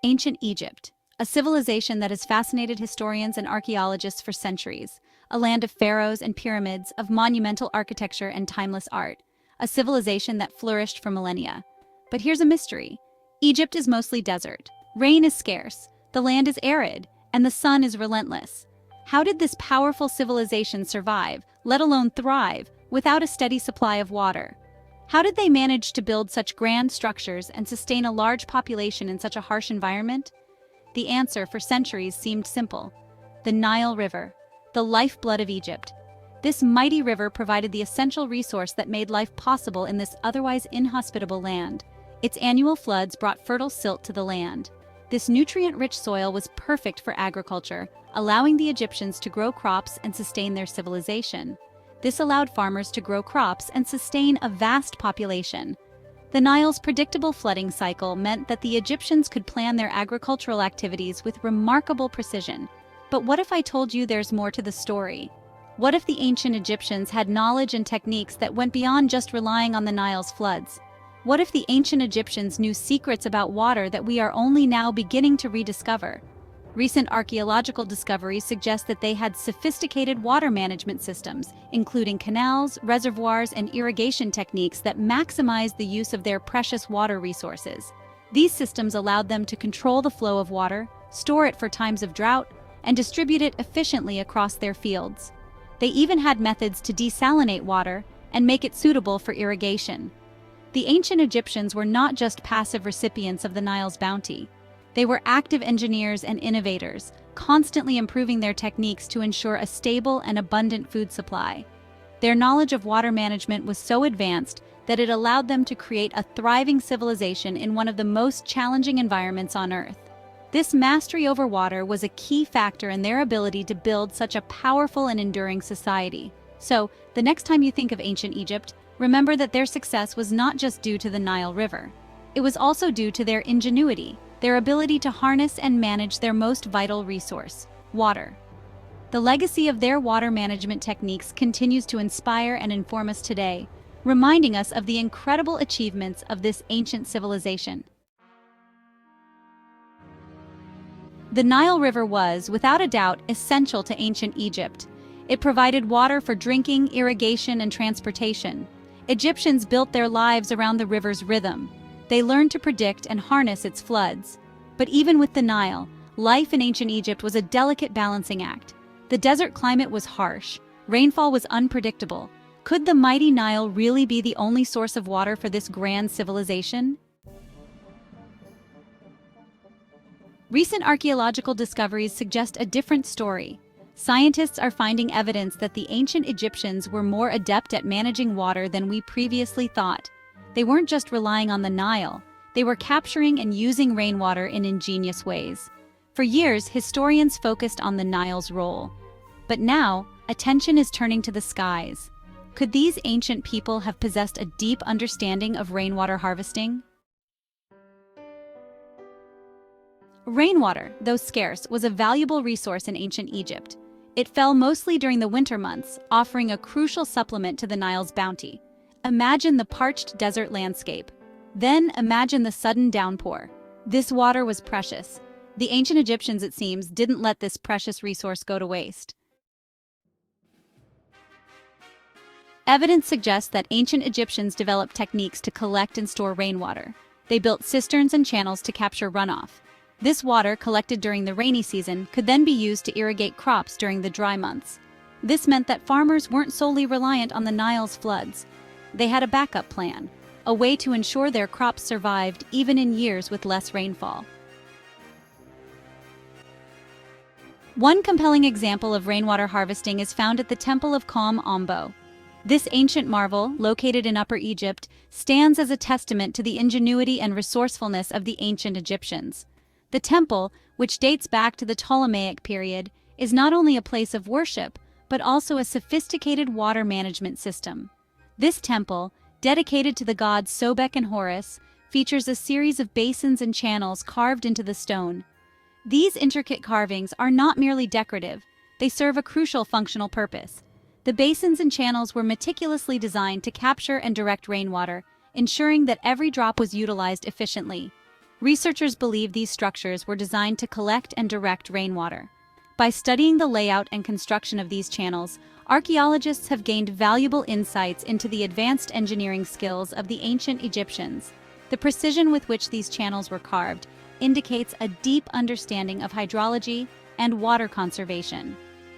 Ancient Egypt, a civilization that has fascinated historians and archaeologists for centuries, a land of pharaohs and pyramids, of monumental architecture and timeless art, a civilization that flourished for millennia. But here's a mystery. Egypt is mostly desert. Rain is scarce, the land is arid, and the sun is relentless. How did this powerful civilization survive, let alone thrive, without a steady supply of water? How did they manage to build such grand structures and sustain a large population in such a harsh environment? The answer for centuries seemed simple. The Nile River, the lifeblood of Egypt. This mighty river provided the essential resource that made life possible in this otherwise inhospitable land. Its annual floods brought fertile silt to the land. This nutrient-rich soil was perfect for agriculture, allowing the Egyptians to grow crops and sustain their civilization. This allowed farmers to grow crops and sustain a vast population. The Nile's predictable flooding cycle meant that the Egyptians could plan their agricultural activities with remarkable precision. But what if I told you there's more to the story? What if the ancient Egyptians had knowledge and techniques that went beyond just relying on the Nile's floods? What if the ancient Egyptians knew secrets about water that we are only now beginning to rediscover? Recent archaeological discoveries suggest that they had sophisticated water management systems, including canals, reservoirs, and irrigation techniques that maximize the use of their precious water resources. These systems allowed them to control the flow of water, store it for times of drought, and distribute it efficiently across their fields. They even had methods to desalinate water and make it suitable for irrigation. The ancient Egyptians were not just passive recipients of the Nile's bounty. They were active engineers and innovators, constantly improving their techniques to ensure a stable and abundant food supply. Their knowledge of water management was so advanced that it allowed them to create a thriving civilization in one of the most challenging environments on Earth. This mastery over water was a key factor in their ability to build such a powerful and enduring society. So, the next time you think of ancient Egypt, remember that their success was not just due to the Nile River. It was also due to their ingenuity, their ability to harness and manage their most vital resource, water. The legacy of their water management techniques continues to inspire and inform us today, reminding us of the incredible achievements of this ancient civilization. The Nile River was, without a doubt, essential to ancient Egypt. It provided water for drinking, irrigation, and transportation. Egyptians built their lives around the river's rhythm. They learned to predict and harness its floods. But even with the Nile, life in ancient Egypt was a delicate balancing act. The desert climate was harsh. Rainfall was unpredictable. Could the mighty Nile really be the only source of water for this grand civilization? Recent archaeological discoveries suggest a different story. Scientists are finding evidence that the ancient Egyptians were more adept at managing water than we previously thought. They weren't just relying on the Nile, they were capturing and using rainwater in ingenious ways. For years, historians focused on the Nile's role. But now, attention is turning to the skies. Could these ancient people have possessed a deep understanding of rainwater harvesting? Rainwater, though scarce, was a valuable resource in ancient Egypt. It fell mostly during the winter months, offering a crucial supplement to the Nile's bounty. Imagine the parched desert landscape. Then imagine the sudden downpour. This water was precious. The ancient Egyptians, it seems, didn't let this precious resource go to waste. Evidence suggests that ancient Egyptians developed techniques to collect and store rainwater. They built cisterns and channels to capture runoff. This water, collected during the rainy season, could then be used to irrigate crops during the dry months. This meant that farmers weren't solely reliant on the Nile's floods. They had a backup plan, a way to ensure their crops survived even in years with less rainfall. One compelling example of rainwater harvesting is found at the Temple of Kom Ombo. This ancient marvel, located in Upper Egypt, stands as a testament to the ingenuity and resourcefulness of the ancient Egyptians. The temple, which dates back to the Ptolemaic period, is not only a place of worship, but also a sophisticated water management system. This temple, dedicated to the gods Sobek and Horus, features a series of basins and channels carved into the stone. These intricate carvings are not merely decorative, they serve a crucial functional purpose. The basins and channels were meticulously designed to capture and direct rainwater, ensuring that every drop was utilized efficiently. Researchers believe these structures were designed to collect and direct rainwater. By studying the layout and construction of these channels, archaeologists have gained valuable insights into the advanced engineering skills of the ancient Egyptians. The precision with which these channels were carved indicates a deep understanding of hydrology and water conservation.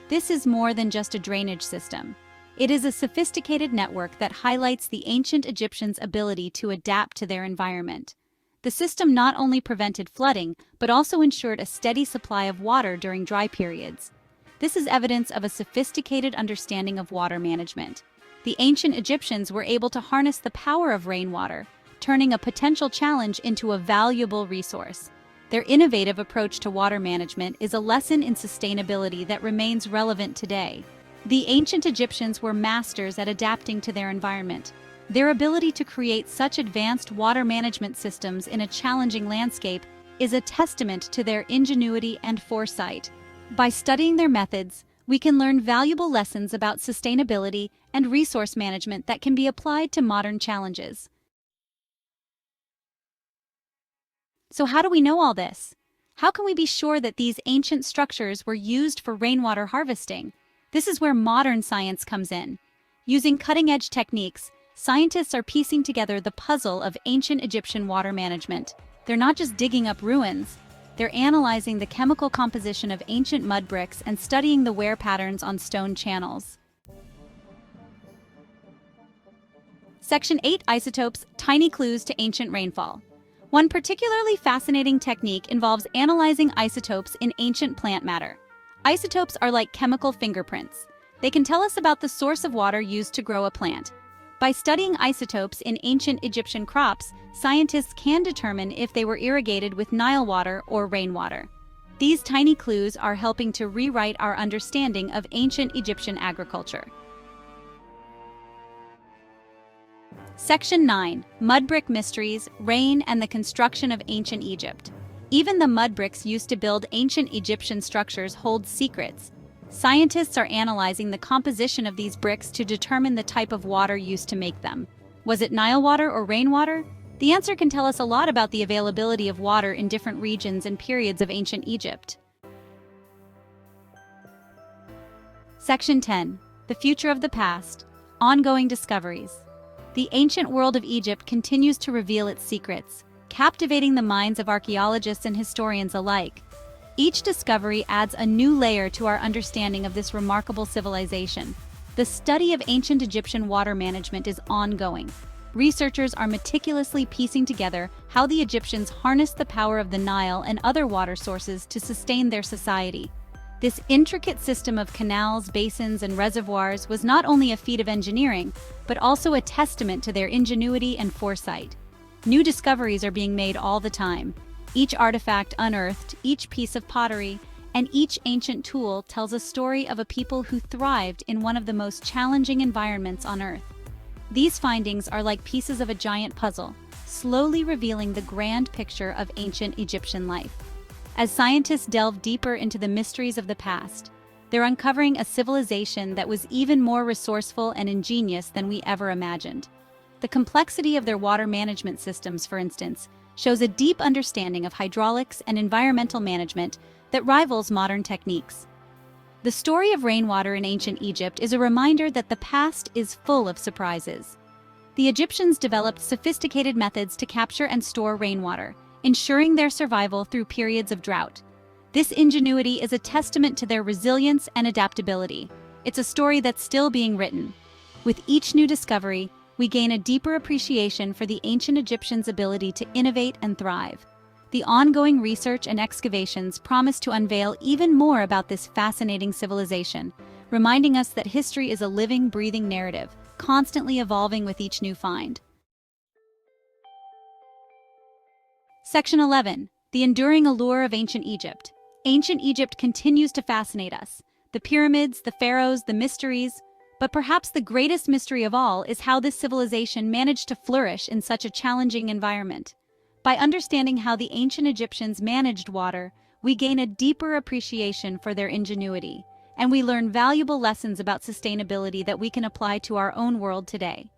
This is more than just a drainage system. It is a sophisticated network that highlights the ancient Egyptians' ability to adapt to their environment. The system not only prevented flooding, but also ensured a steady supply of water during dry periods. This is evidence of a sophisticated understanding of water management. The ancient Egyptians were able to harness the power of rainwater, turning a potential challenge into a valuable resource. Their innovative approach to water management is a lesson in sustainability that remains relevant today. The ancient Egyptians were masters at adapting to their environment. Their ability to create such advanced water management systems in a challenging landscape is a testament to their ingenuity and foresight. By studying their methods, we can learn valuable lessons about sustainability and resource management that can be applied to modern challenges. So how do we know all this? How can we be sure that these ancient structures were used for rainwater harvesting? This is where modern science comes in. Using cutting-edge techniques, scientists are piecing together the puzzle of ancient Egyptian water management. They're not just digging up ruins, they're analyzing the chemical composition of ancient mud bricks and studying the wear patterns on stone channels. Section 8: Isotopes, Tiny Clues to Ancient Rainfall. One particularly fascinating technique involves analyzing isotopes in ancient plant matter. Isotopes are like chemical fingerprints. They can tell us about the source of water used to grow a plant. By studying isotopes in ancient Egyptian crops, scientists can determine if they were irrigated with Nile water or rainwater. These tiny clues are helping to rewrite our understanding of ancient Egyptian agriculture. Section 9: Mud Brick Mysteries, Rain and the Construction of Ancient Egypt. Even the mud bricks used to build ancient Egyptian structures hold secrets. Scientists are analyzing the composition of these bricks to determine the type of water used to make them. Was it Nile water or rainwater? The answer can tell us a lot about the availability of water in different regions and periods of ancient Egypt. Section 10: The Future of the Past, Ongoing Discoveries. The ancient world of Egypt continues to reveal its secrets, captivating the minds of archaeologists and historians alike. Each discovery adds a new layer to our understanding of this remarkable civilization. The study of ancient Egyptian water management is ongoing. Researchers are meticulously piecing together how the Egyptians harnessed the power of the Nile and other water sources to sustain their society. This intricate system of canals, basins, and reservoirs was not only a feat of engineering, but also a testament to their ingenuity and foresight. New discoveries are being made all the time. Each artifact unearthed, each piece of pottery, and each ancient tool tells a story of a people who thrived in one of the most challenging environments on Earth. These findings are like pieces of a giant puzzle, slowly revealing the grand picture of ancient Egyptian life. As scientists delve deeper into the mysteries of the past, they're uncovering a civilization that was even more resourceful and ingenious than we ever imagined. The complexity of their water management systems, for instance, shows a deep understanding of hydraulics and environmental management that rivals modern techniques. The story of rainwater in ancient Egypt is a reminder that the past is full of surprises. The Egyptians developed sophisticated methods to capture and store rainwater, ensuring their survival through periods of drought. This ingenuity is a testament to their resilience and adaptability. It's a story that's still being written. With each new discovery, we gain a deeper appreciation for the ancient Egyptians' ability to innovate and thrive. The ongoing research and excavations promise to unveil even more about this fascinating civilization, reminding us that history is a living, breathing narrative, constantly evolving with each new find. Section 11: The Enduring Allure of Ancient Egypt. Ancient Egypt continues to fascinate us. The pyramids, the pharaohs, the mysteries. But perhaps the greatest mystery of all is how this civilization managed to flourish in such a challenging environment. By understanding how the ancient Egyptians managed water, we gain a deeper appreciation for their ingenuity, and we learn valuable lessons about sustainability that we can apply to our own world today.